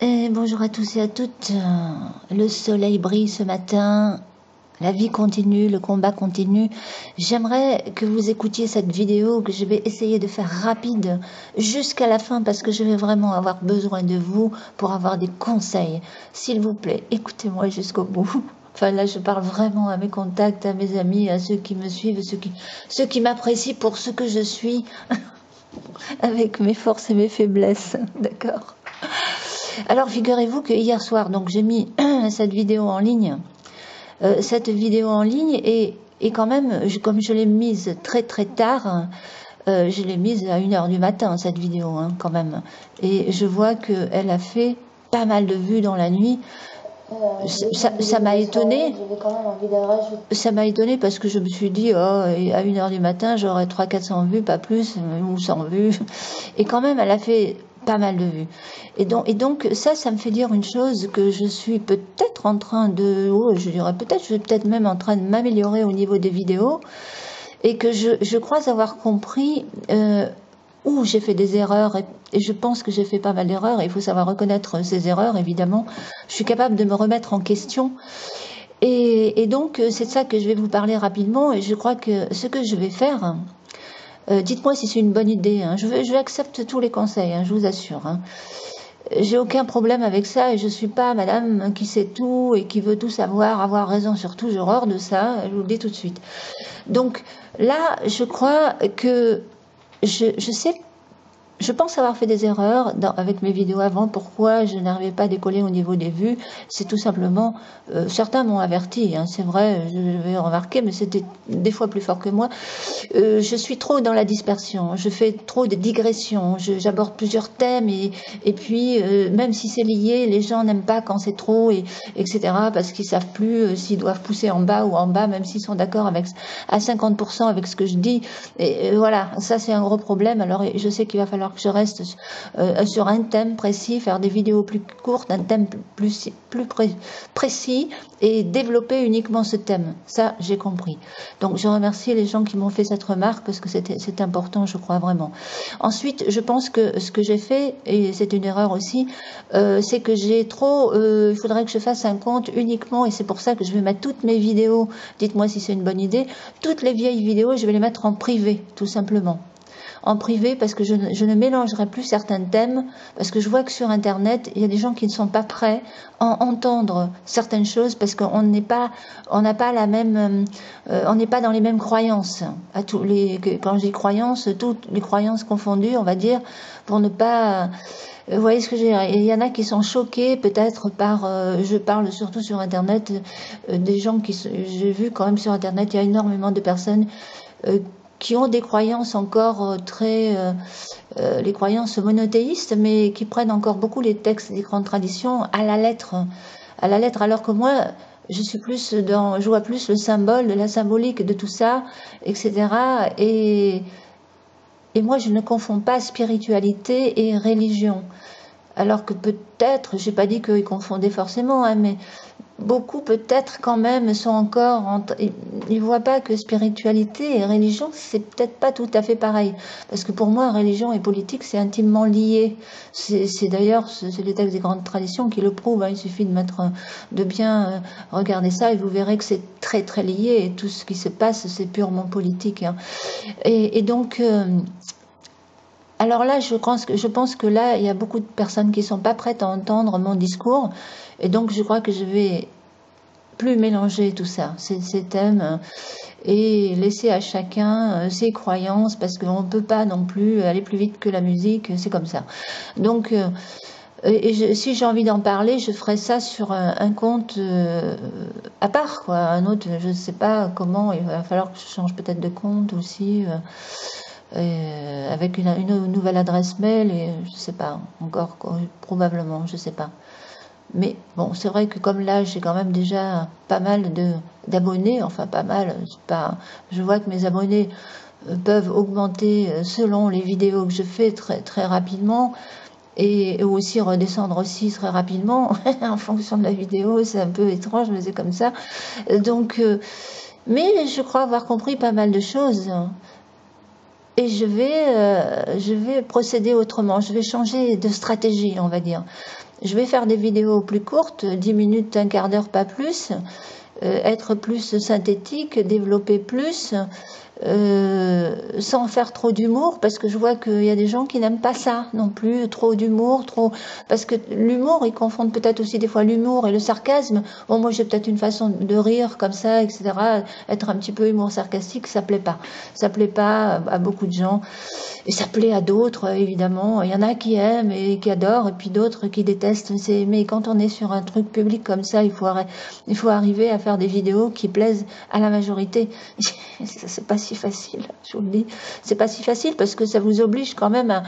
Et bonjour à tous et à toutes. Le soleil brille ce matin, la vie continue, le combat continue. J'aimerais que vous écoutiez cette vidéo que je vais essayer de faire rapide jusqu'à la fin parce que je vais vraiment avoir besoin de vous pour avoir des conseils. S'il vous plaît, écoutez-moi jusqu'au bout. Enfin là, je parle vraiment à mes contacts, à mes amis, à ceux qui me suivent, ceux qui m'apprécient pour ce que je suis, avec mes forces et mes faiblesses. D'accord? Alors figurez-vous que hier soir, donc j'ai mis cette vidéo en ligne. Cette vidéo en ligne et quand même, comme je l'ai mise très très tard, je l'ai mise à 1h du matin, cette vidéo, hein, quand même. Et je vois qu'elle a fait pas mal de vues dans la nuit. Ça m'a étonné. Ça m'a étonné parce que je me suis dit, oh, à 1h du matin, j'aurai 300-400 vues, pas plus, ou 100 vues. Et quand même, elle a fait pas mal de vues. Et donc ça me fait dire une chose, que je suis peut-être en train de, je vais peut-être même en train de m'améliorer au niveau des vidéos, et que je crois avoir compris où j'ai fait des erreurs, et je pense que j'ai fait pas mal d'erreurs, et il faut savoir reconnaître ces erreurs, évidemment. Je suis capable de me remettre en question, et donc c'est de ça que je vais vous parler rapidement, et je crois que ce que je vais faire, dites-moi si c'est une bonne idée, hein. Je accepte tous les conseils, hein, je vous assure, hein. J'ai aucun problème avec ça, et je suis pas madame qui sait tout et qui veut tout savoir, avoir raison sur tout, j'ai horreur de ça, je vous le dis tout de suite. Donc là, je crois que je sais, je pense avoir fait des erreurs avec mes vidéos avant. Pourquoi je n'arrivais pas à décoller au niveau des vues? C'est tout simplement, certains m'ont averti, hein, c'est vrai, je vais remarquer, mais c'était des fois plus fort que moi. Je suis trop dans la dispersion, je fais trop de digressions, j'aborde plusieurs thèmes, et puis même si c'est lié, les gens n'aiment pas quand c'est trop, etc. parce qu'ils savent plus s'ils doivent pousser en bas ou en bas, même s'ils sont d'accord à 50% avec ce que je dis. Et voilà, ça c'est un gros problème. Alors je sais qu'il va falloir que je reste sur un thème précis, faire des vidéos plus courtes, un thème plus précis, et développer uniquement ce thème. Ça, j'ai compris. Donc je remercie les gens qui m'ont fait cette remarque parce que c'est important, je crois vraiment. Ensuite, je pense que ce que j'ai fait, et c'est une erreur aussi, c'est que j'ai trop, il faudrait que je fasse un compte uniquement, et c'est pour ça que je vais mettre toutes mes vidéos, dites-moi si c'est une bonne idée, toutes les vieilles vidéos, je vais les mettre en privé, tout simplement. En privé, parce que je ne mélangerai plus certains thèmes, parce que je vois que sur Internet, il y a des gens qui ne sont pas prêts à entendre certaines choses, parce qu'on n'a pas la même, on n'est pas dans les mêmes croyances. Quand je dis croyances, toutes les croyances confondues, on va dire, pour ne pas... Vous voyez ce que je veux dire? Il y en a qui sont choqués peut-être par, je parle surtout sur Internet, des gens j'ai vu quand même sur Internet, il y a énormément de personnes qui ont des croyances encore les croyances monothéistes, mais qui prennent encore beaucoup les textes des grandes traditions à la lettre, alors que moi, je vois plus le symbole, la symbolique de tout ça, etc. Et moi, je ne confonds pas spiritualité et religion. Alors que peut-être, j'ai pas dit qu'ils confondaient forcément, hein, mais beaucoup peut-être quand même sont encore, ils voient pas que spiritualité et religion, c'est peut-être pas tout à fait pareil. Parce que pour moi, religion et politique, c'est intimement lié. C'est d'ailleurs, c'est les textes des grandes traditions qui le prouvent, hein. Il suffit de bien regarder ça, et vous verrez que c'est très très lié, et tout ce qui se passe, c'est purement politique, hein. Et donc, alors là, je pense que là, il y a beaucoup de personnes qui sont pas prêtes à entendre mon discours, et donc je crois que je vais plus mélanger tout ça, ces thèmes, et laisser à chacun ses croyances, parce qu'on ne peut pas non plus aller plus vite que la musique, c'est comme ça. Donc, si j'ai envie d'en parler, je ferai ça sur un compte à part, quoi, un autre, je ne sais pas comment, il va falloir que je change peut-être de compte aussi, avec une nouvelle adresse mail, et je sais pas encore, probablement, je sais pas. Mais bon, c'est vrai que comme là, j'ai quand même déjà pas mal d'abonnés, enfin pas mal, je vois que mes abonnés peuvent augmenter selon les vidéos que je fais très, très rapidement, et aussi redescendre aussi très rapidement en fonction de la vidéo. C'est un peu étrange, mais c'est comme ça. Donc, mais je crois avoir compris pas mal de choses. et je vais procéder autrement, je vais changer de stratégie, on va dire. Je vais faire des vidéos plus courtes, 10 minutes, un quart d'heure, pas plus, être plus synthétique, développer plus, sans faire trop d'humour, parce que je vois qu'il y a des gens qui n'aiment pas ça non plus, trop d'humour, trop... Parce que l'humour, ils confondent peut-être aussi des fois l'humour et le sarcasme. Bon, moi j'ai peut-être une façon de rire comme ça, etc. Être un petit peu humour sarcastique, ça plaît pas. Ça plaît pas à beaucoup de gens. Et ça plaît à d'autres, évidemment. Il y en a qui aiment et qui adorent, et puis d'autres qui détestent. Mais quand on est sur un truc public comme ça, il faut arriver à faire des vidéos qui plaisent à la majorité. C'est pas si facile, je vous le dis. C'est pas si facile parce que ça vous oblige quand même à...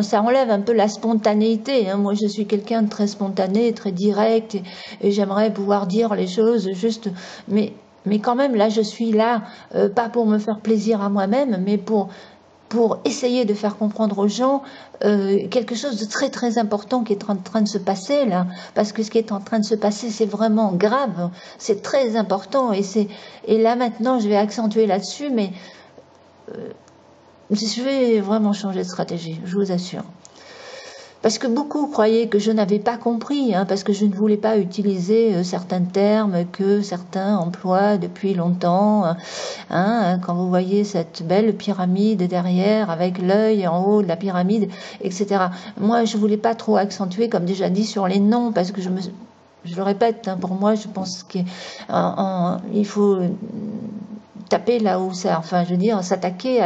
ça enlève un peu la spontanéité. Hein. Moi, je suis quelqu'un de très spontané, très direct, et j'aimerais pouvoir dire les choses juste... Mais quand même, là, je suis là, pas pour me faire plaisir à moi-même, mais pour essayer de faire comprendre aux gens quelque chose de très très important qui est en train de se passer là, parce que ce qui est en train de se passer c'est vraiment grave, c'est très important, et là maintenant je vais accentuer là-dessus, mais je vais vraiment changer de stratégie, je vous assure. Parce que beaucoup croyaient que je n'avais pas compris, hein, parce que je ne voulais pas utiliser certains termes que certains emploient depuis longtemps. Hein, quand vous voyez cette belle pyramide derrière, avec l'œil en haut de la pyramide, etc. Moi, je ne voulais pas trop accentuer, comme déjà dit, sur les noms, parce que je le répète, hein, pour moi, je pense qu'il faut taper là où ça... Enfin, je veux dire, s'attaquer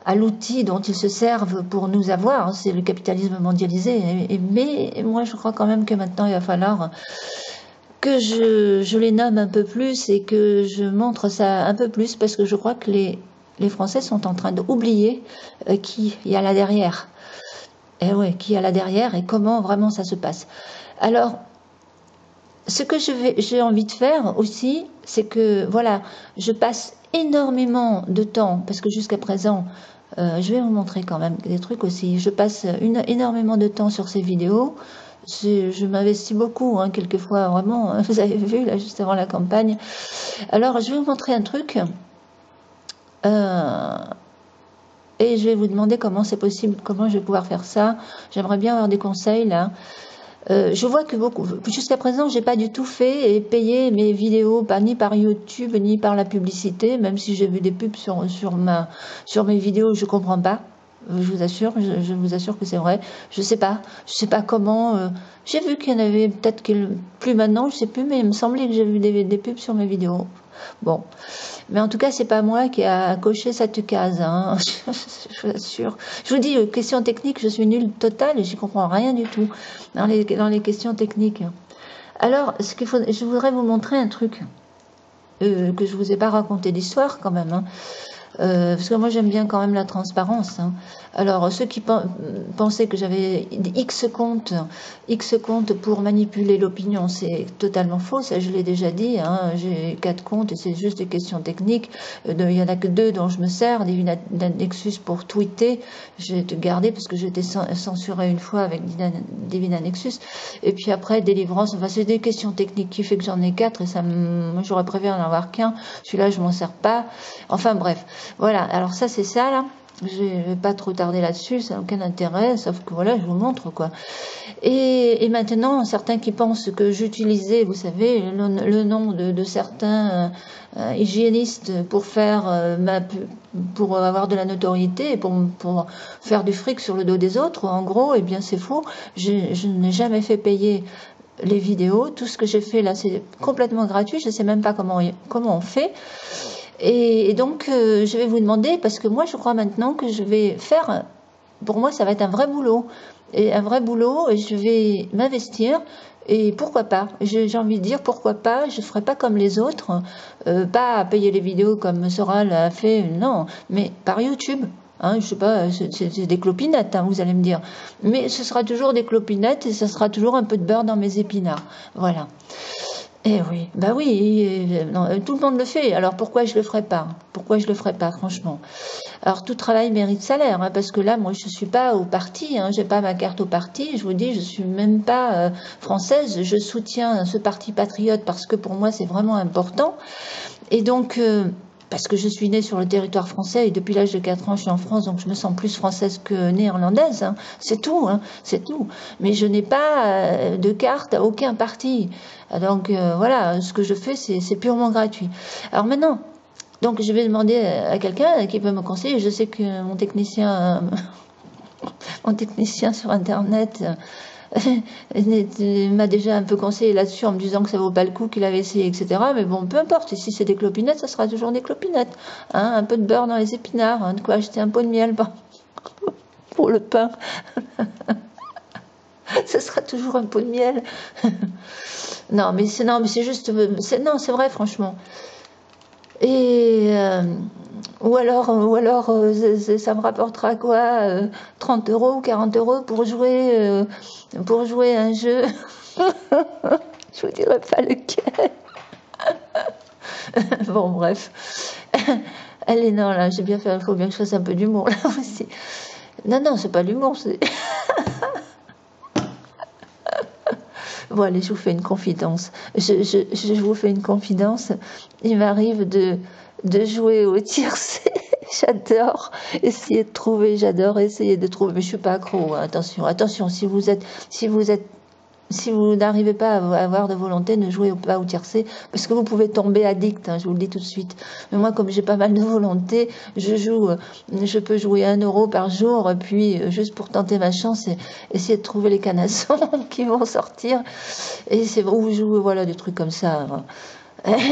à l'outil dont ils se servent pour nous avoir, c'est le capitalisme mondialisé. Mais moi, je crois quand même que maintenant, il va falloir que je les nomme un peu plus et que je montre ça un peu plus, parce que je crois que les Français sont en train d'oublier qui y a là derrière. Et ouais, qui y a là derrière et comment vraiment ça se passe. Alors, ce que j'ai envie de faire aussi, c'est que, voilà, je passe énormément de temps, parce que jusqu'à présent, je vais vous montrer quand même des trucs aussi. Je passe énormément de temps sur ces vidéos. Je m'investis beaucoup, hein, quelquefois, vraiment. Vous avez vu, là, juste avant la campagne. Alors, je vais vous montrer un truc. Et je vais vous demander comment c'est possible, comment je vais pouvoir faire ça. J'aimerais bien avoir des conseils, là. Je vois que jusqu'à présent, j'ai pas du tout fait et payé mes vidéos, ni par YouTube, ni par la publicité, même si j'ai vu des pubs sur mes vidéos, je comprends pas. Je vous assure, je vous assure que c'est vrai. Je sais pas comment. J'ai vu qu'il y en avait peut-être plus maintenant, je sais plus, mais il me semblait que j'ai vu des pubs sur mes vidéos. Bon, mais en tout cas, c'est pas moi qui a coché cette case, hein. Je vous assure. Je vous dis, question technique, je suis nulle totale et j'y comprends rien du tout dans les questions techniques. Alors, je voudrais vous montrer un truc que je vous ai pas raconté d'histoire quand même, hein. Parce que moi j'aime bien quand même la transparence, hein. Alors ceux qui pensaient que j'avais X comptes pour manipuler l'opinion, c'est totalement faux, ça je l'ai déjà dit, hein. J'ai 4 comptes et c'est juste des questions techniques. Il n'y en a que 2 dont je me sers, Divina Nexus pour tweeter, j'ai tout gardé parce que j'ai été censurée une fois avec Divina Nexus, et puis après Délivrance, enfin c'est des questions techniques qui fait que j'en ai 4 et moi j'aurais préféré en avoir qu'un, celui-là je m'en sers pas, enfin bref. Voilà, alors ça c'est ça là, je vais pas trop tarder là-dessus, ça n'a aucun intérêt, sauf que voilà, je vous montre quoi. Et maintenant, certains qui pensent que j'utilisais, vous savez, le nom de certains hygiénistes pour pour avoir de la notoriété, pour faire du fric sur le dos des autres, en gros, eh bien c'est faux, je n'ai jamais fait payer les vidéos, tout ce que j'ai fait là c'est complètement gratuit, je ne sais même pas comment on fait. Et donc, je vais vous demander, parce que moi, je crois maintenant que je vais faire, pour moi, ça va être un vrai boulot. Et un vrai boulot, et je vais m'investir, et pourquoi pas. J'ai envie de dire, pourquoi pas, je ne ferai pas comme les autres, pas payer les vidéos comme Soral a fait, non, mais par YouTube. Hein, je sais pas, c'est des clopinettes, hein, vous allez me dire. Mais ce sera toujours des clopinettes, et ça sera toujours un peu de beurre dans mes épinards. Voilà. Eh oui, bah oui, non, tout le monde le fait, alors pourquoi je le ferais pas? Pourquoi je le ferais pas, franchement? Alors tout travail mérite salaire, hein, parce que là, moi, je suis pas au parti, hein, j'ai pas ma carte au parti, je vous dis, je suis même pas française, je soutiens ce parti patriote parce que pour moi, c'est vraiment important. Et donc, parce que je suis née sur le territoire français et depuis l'âge de 4 ans je suis en France, donc je me sens plus française que néerlandaise, hein. C'est tout, hein, c'est tout. Mais je n'ai pas de carte à aucun parti. Donc voilà, ce que je fais c'est purement gratuit. Alors maintenant, donc je vais demander à quelqu'un qui peut me conseiller. Je sais que mon technicien sur internet m'a déjà un peu conseillé là-dessus en me disant que ça vaut pas le coup, qu'il avait essayé, etc. Mais bon, peu importe, si c'est des clopinettes, ça sera toujours des clopinettes. Hein, un peu de beurre dans les épinards, hein, de quoi acheter un pot de miel pour le pain. Ça sera toujours un pot de miel. Non, mais c'est juste... Non, c'est vrai, franchement. Et... ou alors ça me rapportera quoi 30 euros ou 40 euros pour jouer à un jeu. Je vous dirai pas lequel. Bon, bref. Allez, non, là, j'ai bien fait, il faut bien que je fasse un peu d'humour, là aussi. Non, c'est pas l'humour, c'est... Bon, allez, je vous fais une confidence. Je vous fais une confidence. Il m'arrive de jouer au tiercé. J'adore essayer de trouver, j'adore essayer de trouver, mais je suis pas accro, hein. Attention, si vous n'arrivez pas à avoir de volonté, ne jouez pas au tiercé, parce que vous pouvez tomber addict, hein, je vous le dis tout de suite. Mais moi, comme j'ai pas mal de volonté, je peux jouer 1 euro par jour, puis juste pour tenter ma chance et essayer de trouver les canassons qui vont sortir. Et c'est vrai, ou jouer, voilà, des trucs comme ça, hein.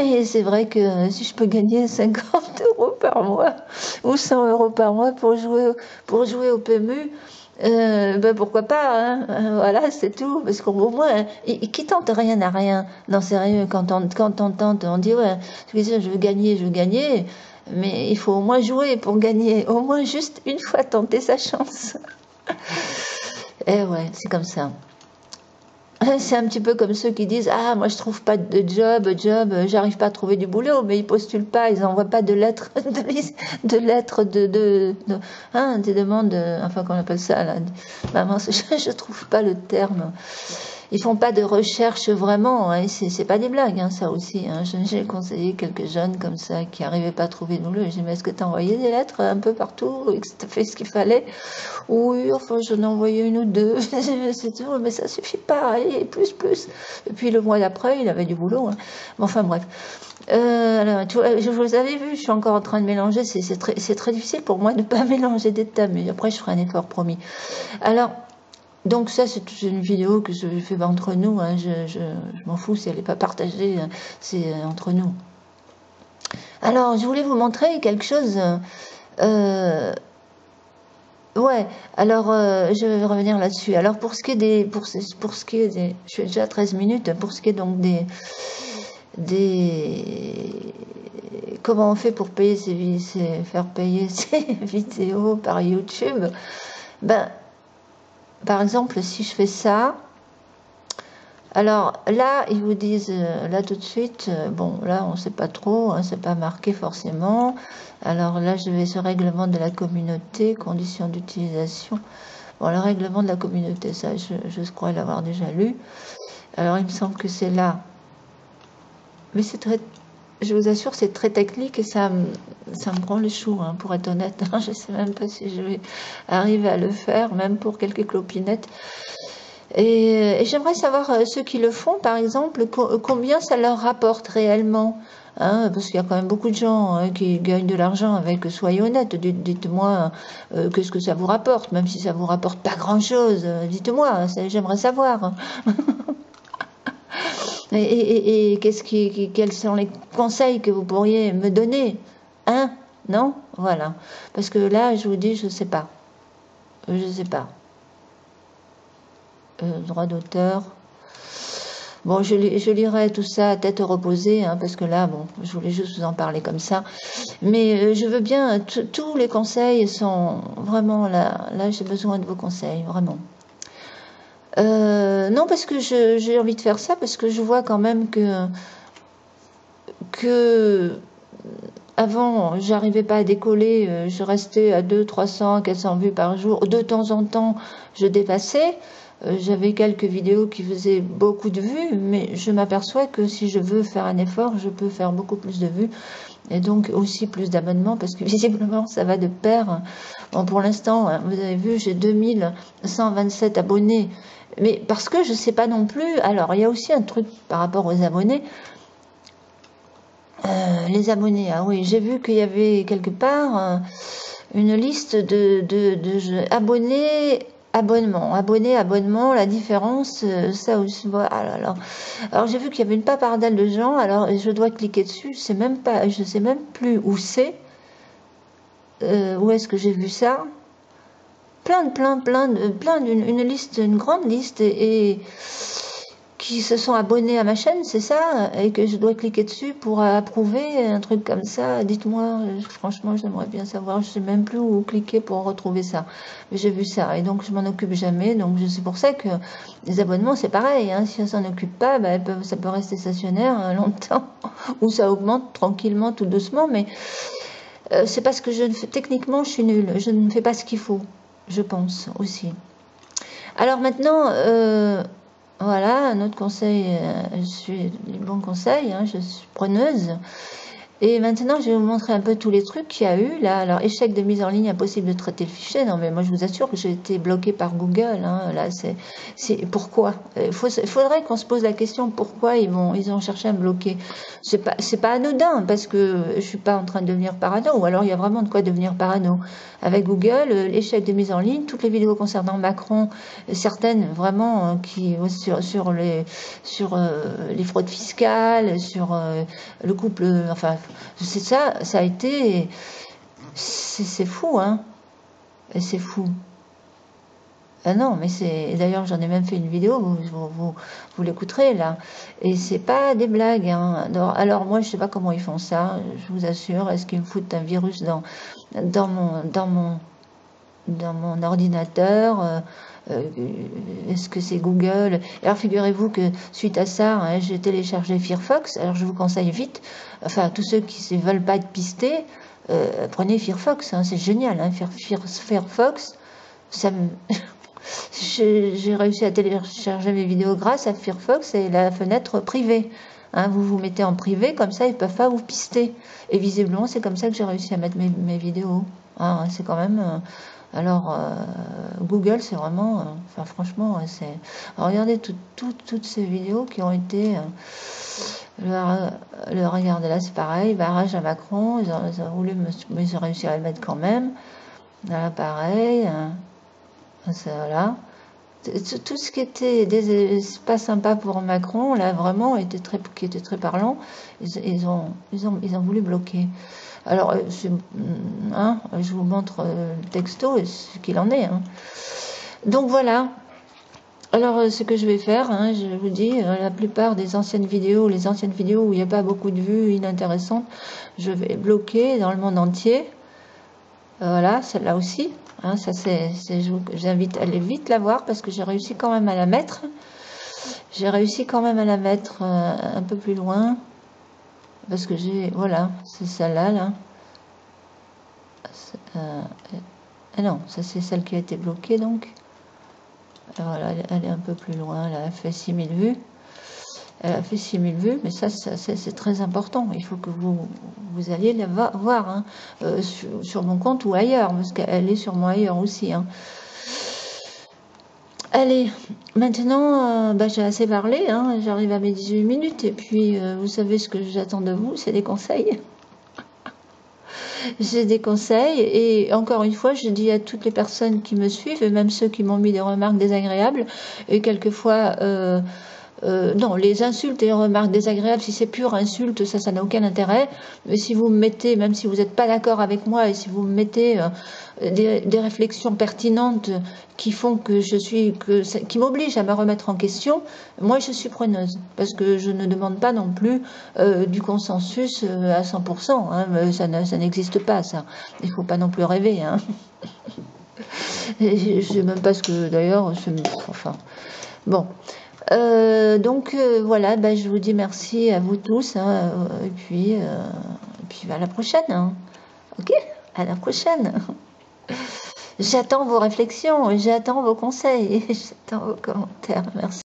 Et c'est vrai que si je peux gagner 50 euros par mois ou 100 euros par mois pour jouer au PMU, ben pourquoi pas, hein. Voilà, c'est tout. Parce qu'au moins, qui tente rien n'a rien. Non, sérieux, quand on tente, on dit ouais, je veux gagner, mais il faut au moins jouer pour gagner. Au moins juste une fois tenter sa chance. Et ouais, c'est comme ça. C'est un petit peu comme ceux qui disent ah moi je trouve pas de job, j'arrive pas à trouver du boulot, mais ils postulent pas, ils envoient pas de lettres des demandes, enfin qu'on appelle ça là, maman, je trouve pas le terme. Ils font pas de recherche vraiment, hein, c'est pas des blagues, hein, ça aussi. Hein. J'ai conseillé quelques jeunes comme ça qui n'arrivaient pas à trouver de boulot. J'ai dit mais est-ce que tu as envoyé des lettres un peu partout et que tu as fait ce qu'il fallait? Oui, enfin j'en ai envoyé 1 ou 2, c'est tout, mais ça suffit pas, allez, plus. Et puis le mois d'après, il avait du boulot. Hein. Bon, enfin bref. Alors, je vous avais vu, je suis encore en train de mélanger, c'est très difficile pour moi de ne pas mélanger des thèmes, mais après je ferai un effort, promis. Alors, donc ça, c'est une vidéo que je fais entre nous, hein, je m'en fous si elle n'est pas partagée, hein, c'est entre nous. Alors, je voulais vous montrer quelque chose... ouais, alors je vais revenir là-dessus. Alors pour ce qui est des... je suis déjà à 13 minutes, pour ce qui est donc comment on fait pour payer faire payer ses vidéos par YouTube, ben... Par exemple, si je fais ça, alors là, ils vous disent, là tout de suite, bon, là, on ne sait pas trop, hein, c'est pas marqué forcément. Alors là, je vais sur règlement de la communauté, conditions d'utilisation. Bon, le règlement de la communauté, ça, je crois l'avoir déjà lu. Alors, il me semble que c'est là. Mais c'est très... Je vous assure, c'est très technique et ça me prend les choux, hein, pour être honnête. Je ne sais même pas si je vais arriver à le faire, même pour quelques clopinettes. Et j'aimerais savoir, ceux qui le font, par exemple, combien ça leur rapporte réellement. Hein, parce qu'il y a quand même beaucoup de gens, hein, qui gagnent de l'argent avec, soyez honnête, dites-moi qu'est-ce que ça vous rapporte, même si ça vous rapporte pas grand-chose, dites-moi, j'aimerais savoir. Hein. Et quels sont les conseils que vous pourriez me donner? Hein? Non? Voilà. Parce que là, je vous dis, je sais pas. Je sais pas. Droit d'auteur. Bon, je lirai tout ça à tête reposée, hein, parce que là, bon, je voulais juste vous en parler comme ça. Mais je veux bien, tous les conseils sont vraiment là. Là, j'ai besoin de vos conseils, vraiment. Non, parce que j'ai envie de faire ça, parce que je vois quand même que avant, j'arrivais pas à décoller, je restais à 200, 300, 400 vues par jour. De temps en temps, je dépassais. J'avais quelques vidéos qui faisaient beaucoup de vues, mais je m'aperçois que si je veux faire un effort, je peux faire beaucoup plus de vues. Et donc aussi plus d'abonnements, parce que visiblement ça va de pair. Bon, pour l'instant, vous avez vu, j'ai 2127 abonnés. Mais parce que je sais pas non plus. Alors, il y a aussi un truc par rapport aux abonnés. Les abonnés, ah oui, j'ai vu qu'il y avait quelque part une liste de abonnés, abonnement, la différence, ça aussi, voilà. Alors j'ai vu qu'il y avait une papardelle de gens, alors je dois cliquer dessus, je sais même pas, je sais même plus où c'est, où est-ce que j'ai vu ça, une liste, une grande liste, et qui se sont abonnés à ma chaîne, c'est ça, et que je dois cliquer dessus pour approuver un truc comme ça. Dites-moi, franchement, j'aimerais bien savoir, je sais même plus où cliquer pour retrouver ça. Mais j'ai vu ça, et donc je m'en occupe jamais, donc c'est pour ça que les abonnements, c'est pareil, hein, si on s'en occupe pas, bah, ça peut rester stationnaire longtemps, ou ça augmente tranquillement, tout doucement, mais c'est parce que je ne fais, techniquement, je suis nulle, je ne fais pas ce qu'il faut, je pense aussi. Alors maintenant, voilà, un autre conseil, je suis du bon conseil, hein, je suis preneuse. Et maintenant, je vais vous montrer un peu tous les trucs qu'il y a eu là. Alors, échec de mise en ligne, impossible de traiter le fichier. Non, mais moi, je vous assure que j'ai été bloquée par Google. Hein. Là, c'est pourquoi. Il faudrait qu'on se pose la question pourquoi ils ont cherché à me bloquer. C'est pas anodin parce que je suis pas en train de devenir parano. Ou alors, il y a vraiment de quoi devenir parano. Avec Google, l'échec de mise en ligne, toutes les vidéos concernant Macron, certaines vraiment qui sur les fraudes fiscales, sur le couple, enfin. C'est ça, ça a été... C'est fou, hein. C'est fou. Ah non, mais c'est... D'ailleurs, j'en ai même fait une vidéo, vous l'écouterez, là. Et c'est pas des blagues, hein. Alors, moi, je sais pas comment ils font ça, je vous assure. Est-ce qu'ils me foutent un virus dans mon ordinateur est-ce que c'est Google? Alors figurez-vous que suite à ça, hein, j'ai téléchargé Firefox. Alors je vous conseille vite, enfin tous ceux qui ne veulent pas être pistés, prenez Firefox, hein, c'est génial. Hein, Firefox, ça me... j'ai réussi à télécharger mes vidéos grâce à Firefox et la fenêtre privée. Hein, vous vous mettez en privé, comme ça ils ne peuvent pas vous pister. Et visiblement, c'est comme ça que j'ai réussi à mettre mes vidéos. Hein, c'est quand même... Alors, Google, c'est vraiment... enfin, franchement, c'est... Regardez toutes ces vidéos qui ont été... regardez là, c'est pareil. Barrage à Macron, ils ont voulu mais ils ont réussi à le mettre quand même. Là, pareil. Voilà. Tout ce qui était pas sympa pour Macron, là, vraiment, qui était très parlant, ils ont voulu bloquer. Alors, hein, je vous montre le texto et ce qu'il en est. Hein. Donc voilà. Alors, ce que je vais faire, hein, je vous dis, la plupart des anciennes vidéos, les anciennes vidéos où il n'y a pas beaucoup de vues inintéressantes, je vais bloquer dans le monde entier. Voilà, celle-là aussi. Hein, ça j'invite à aller vite la voir parce que j'ai réussi quand même à la mettre. J'ai réussi quand même à la mettre un peu plus loin. Parce que voilà, c'est celle-là, là. Non, ça c'est celle qui a été bloquée, donc. Voilà, elle est un peu plus loin, là, elle fait 6000 vues. Elle a fait 6000 vues, mais ça c'est très important. Il faut que vous alliez la voir, hein, sur mon compte ou ailleurs, parce qu'elle est sûrement ailleurs aussi. Hein. Allez, maintenant, j'ai assez parlé, hein, j'arrive à mes 18 minutes, et puis vous savez ce que j'attends de vous, c'est des conseils. J'ai des conseils, et encore une fois, je dis à toutes les personnes qui me suivent, et même ceux qui m'ont mis des remarques désagréables, et quelquefois... non, les insultes et les remarques désagréables, si c'est pure insulte, ça n'a aucun intérêt. Mais si vous me mettez, même si vous n'êtes pas d'accord avec moi, et si vous me mettez des réflexions pertinentes qui font que qui m'obligent à me remettre en question, moi je suis preneuse. Parce que je ne demande pas non plus du consensus à 100%. Hein, ça n'existe pas, ça. Il ne faut pas non plus rêver. Hein. Je ne sais même pas ce que, d'ailleurs, enfin, bon. Donc voilà, je vous dis merci à vous tous, hein, et puis à la prochaine. Hein. Ok, à la prochaine. J'attends vos réflexions, j'attends vos conseils, j'attends vos commentaires. Merci.